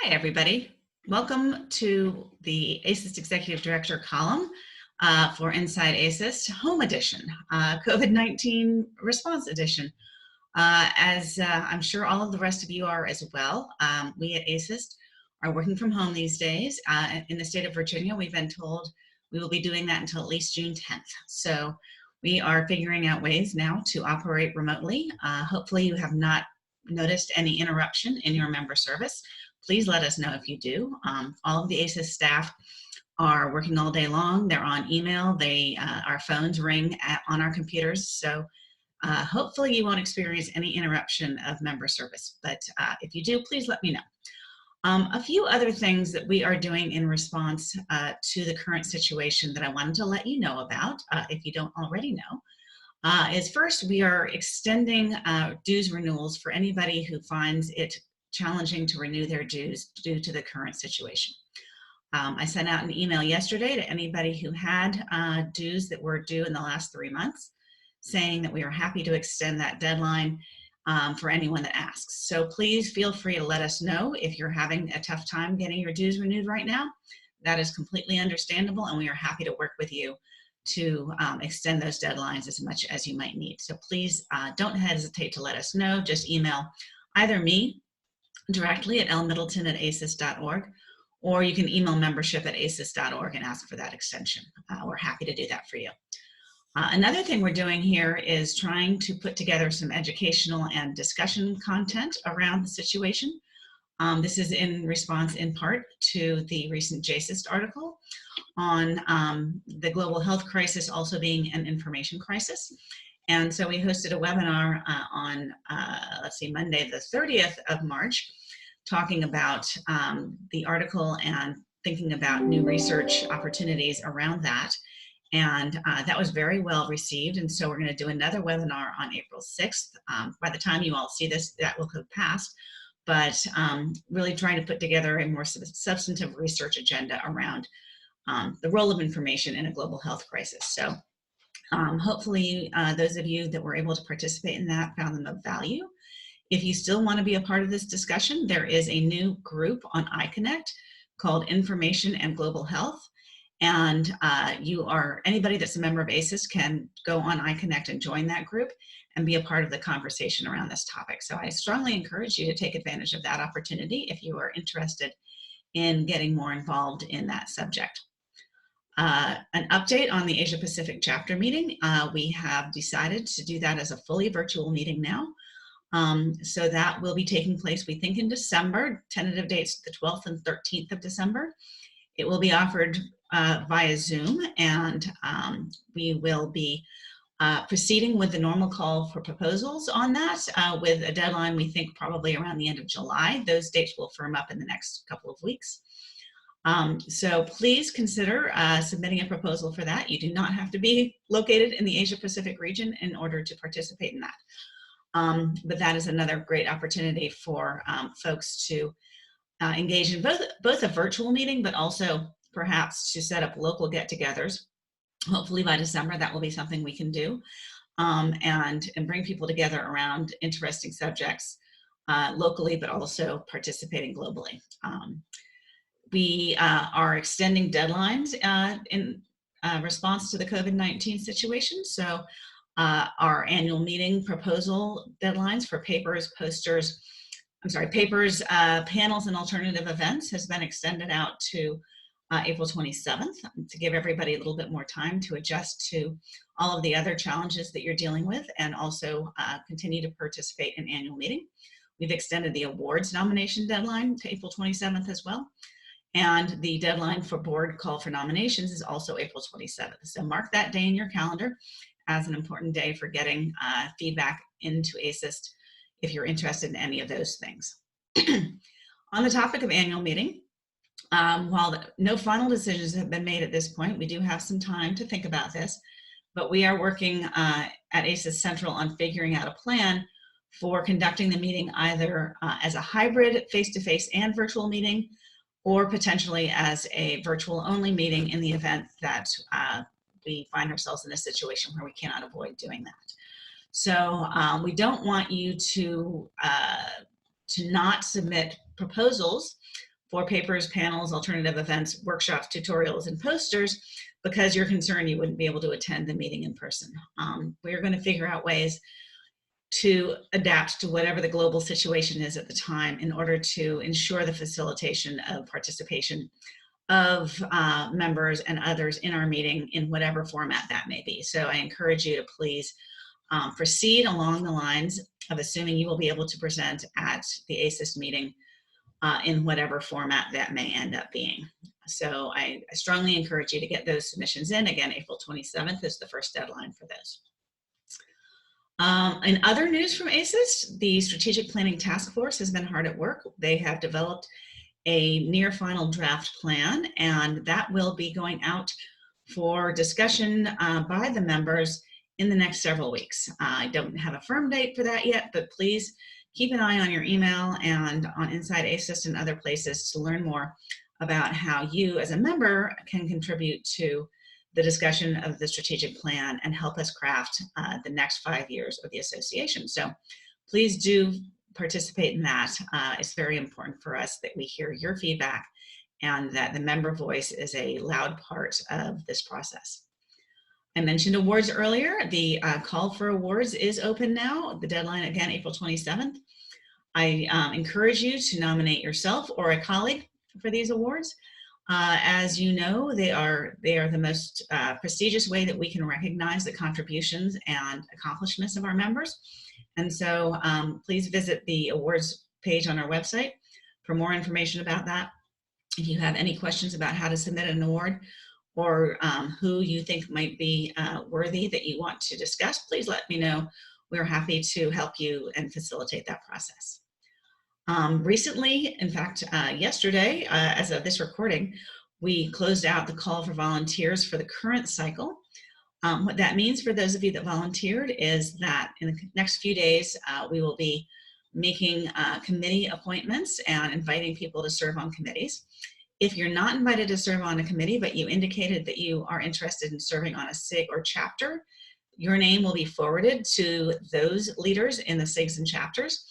Hi, everybody. Welcome to the ASIS Executive Director column for Inside ASIS Home Edition, COVID-19 Response Edition. As I'm sure all of the rest of you are as well, we at ASIS are working from home these days. In the state of Virginia, we've been told we will be doing that until at least June 10th. So we are figuring out ways now to operate remotely. Hopefully you have not noticed any interruption in your member service. Please let us know if you do. All of the ASIS staff are working all day long. They're on email. Our phones ring on our computers. So hopefully you won't experience any interruption of member service. But if you do, please let me know. A few other things that we are doing in response to the current situation that I wanted to let you know about, if you don't already know, is first, we are extending dues renewals for anybody who finds it challenging to renew their dues due to the current situation. I sent out an email yesterday to anybody who had dues that were due in the last 3 months, saying that we are happy to extend that deadline for anyone that asks. So please feel free to let us know if you're having a tough time getting your dues renewed right now. That is completely understandable, and we are happy to work with you to extend those deadlines as much as you might need. So please don't hesitate to let us know. Just email either me directly at lmiddleton@asis.org, or you can email membership@asis.org and ask for that extension. We're happy to do that for you. Another thing we're doing here is trying to put together some educational and discussion content around the situation. This is in response in part to the recent JSIST article on the global health crisis also being an information crisis. And so we hosted a webinar on, Monday, the 30th of March, talking about the article and thinking about new research opportunities around that. And that was very well received. And so we're going to do another webinar on April 6th. By the time you all see this, that will have passed. But really trying to put together a more substantive research agenda around the role of information in a global health crisis. So hopefully those of you that were able to participate in that found them of value. If you still want to be a part of this discussion, there is a new group on iConnect called Information and Global Health. And anybody that's a member of ASIS can go on iConnect and join that group and be a part of the conversation around this topic. So I strongly encourage you to take advantage of that opportunity if you are interested in getting more involved in that subject. An update on the Asia Pacific chapter meeting. We have decided to do that as a fully virtual meeting now. So that will be taking place, we think, in December. Tentative dates, the 12th and 13th of December. It will be offered via Zoom, and we will be proceeding with the normal call for proposals on that with a deadline, we think, probably around the end of July. Those dates will firm up in the next couple of weeks. So please consider submitting a proposal for that. You do not have to be located in the Asia Pacific region in order to participate in that. But that is another great opportunity for folks to engage in both a virtual meeting, but also perhaps to set up local get-togethers. Hopefully by December, that will be something we can do, and bring people together around interesting subjects locally, but also participating globally. We are extending deadlines in response to the COVID-19 situation. So our annual meeting proposal deadlines for papers, panels, and alternative events has been extended out to April 27th to give everybody a little bit more time to adjust to all of the other challenges that you're dealing with, and also continue to participate in annual meeting. We've extended the awards nomination deadline to April 27th as well. And the deadline for board call for nominations is also April 27th. So mark that day in your calendar as an important day for getting feedback into ASIS if you're interested in any of those things. On the topic of annual meeting, while no final decisions have been made at this point, we do have some time to think about this, but we are working at ASIS Central on figuring out a plan for conducting the meeting either as a hybrid face-to-face and virtual meeting, or potentially as a virtual only meeting in the event that we find ourselves in a situation where we cannot avoid doing that. So we don't want you to not submit proposals for papers, panels, alternative events, workshops, tutorials, and posters because you're concerned you wouldn't be able to attend the meeting in person. We're going to figure out ways to adapt to whatever the global situation is at the time in order to ensure the facilitation of participation of members and others in our meeting in whatever format that may be. So I encourage you to please proceed along the lines of assuming you will be able to present at the ASIS meeting in whatever format that may end up being. So I strongly encourage you to get those submissions in. Again, April 27th is the first deadline for those. In other news from ASIS, the Strategic Planning Task Force has been hard at work. They have developed a near final draft plan, and that will be going out for discussion by the members in the next several weeks. I don't have a firm date for that yet, but please keep an eye on your email and on Inside ASIS and other places to learn more about how you as a member can contribute to the discussion of the strategic plan and help us craft the next 5 years of the association. So please do participate in that. It's very important for us that we hear your feedback and that the member voice is a loud part of this process. I mentioned awards earlier. The call for awards is open now. The deadline, again, April 27th. I encourage you to nominate yourself or a colleague for these awards. As you know, they are the most prestigious way that we can recognize the contributions and accomplishments of our members. And so please visit the awards page on our website for more information about that. If you have any questions about how to submit an award or who you think might be worthy that you want to discuss, please let me know. We're happy to help you and facilitate that process. Recently, in fact, yesterday, as of this recording, we closed out the call for volunteers for the current cycle. What that means for those of you that volunteered is that in the next few days, we will be making committee appointments and inviting people to serve on committees. If you're not invited to serve on a committee, but you indicated that you are interested in serving on a SIG or chapter, your name will be forwarded to those leaders in the SIGs and chapters.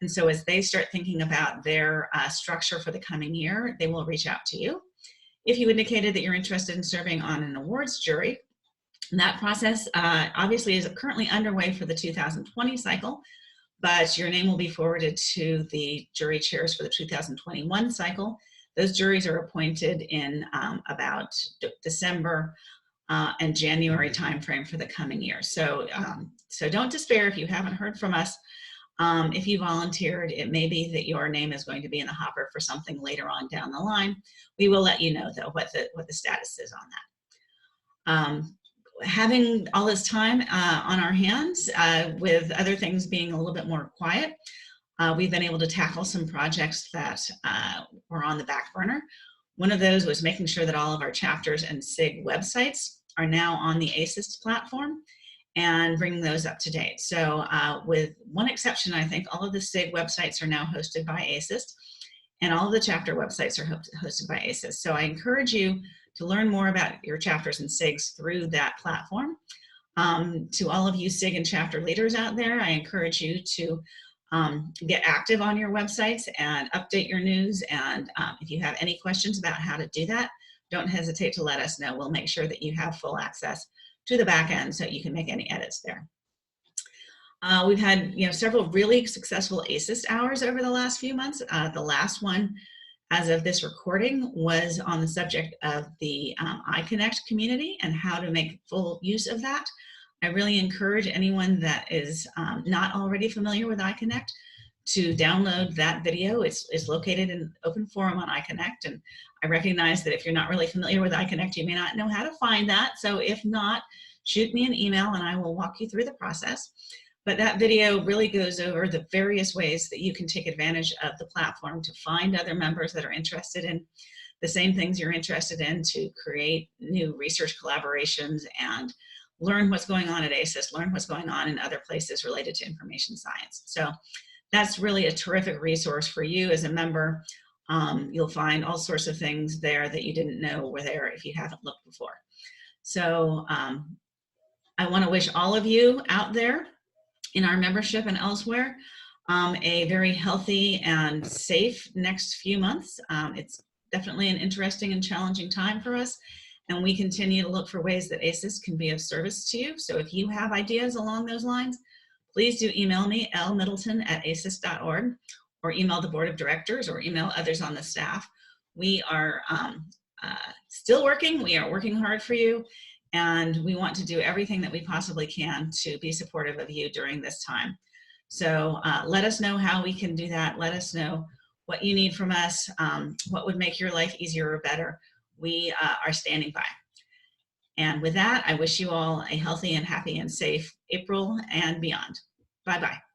And so as they start thinking about their structure for the coming year, they will reach out to you. If you indicated that you're interested in serving on an awards jury, that process obviously is currently underway for the 2020 cycle, but your name will be forwarded to the jury chairs for the 2021 cycle. Those juries are appointed in about December and January timeframe for the coming year. So, so don't despair if you haven't heard from us. If you volunteered, it may be that your name is going to be in the hopper for something later on down the line. We will let you know, though, what the status is on that. Having all this time on our hands, with other things being a little bit more quiet, we've been able to tackle some projects that were on the back burner. One of those was making sure that all of our chapters and SIG websites are now on the ASIS platform and bringing those up to date. So with one exception, I think all of the SIG websites are now hosted by ASIS, and all of the chapter websites are hosted by ASIS. So I encourage you to learn more about your chapters and SIGs through that platform. To all of you SIG and chapter leaders out there, I encourage you to get active on your websites and update your news. And if you have any questions about how to do that, don't hesitate to let us know. We'll make sure that you have full access to the back end so you can make any edits there. We've had several really successful ASIS hours over the last few months. The last one, as of this recording, was on the subject of the iConnect community and how to make full use of that. I really encourage anyone that is not already familiar with iConnect to download that video. It's located in open forum on iConnect, and I recognize that if you're not really familiar with iConnect, you may not know how to find that. So if not, shoot me an email and I will walk you through the process. But that video really goes over the various ways that you can take advantage of the platform to find other members that are interested in the same things you're interested in, to create new research collaborations and learn what's going on at ASIS, learn what's going on in other places related to information science. So that's really a terrific resource for you as a member. You'll find all sorts of things there that you didn't know were there if you haven't looked before. So I want to wish all of you out there in our membership and elsewhere a very healthy and safe next few months. It's definitely an interesting and challenging time for us, and we continue to look for ways that ASIS can be of service to you. So if you have ideas along those lines, please do email me, lmiddleton@asis.org, or email the board of directors, or email others on the staff. We are still working. We are working hard for you, and we want to do everything that we possibly can to be supportive of you during this time. So let us know how we can do that. Let us know what you need from us, what would make your life easier or better. We are standing by. And with that, I wish you all a healthy and happy and safe April and beyond. Bye-bye.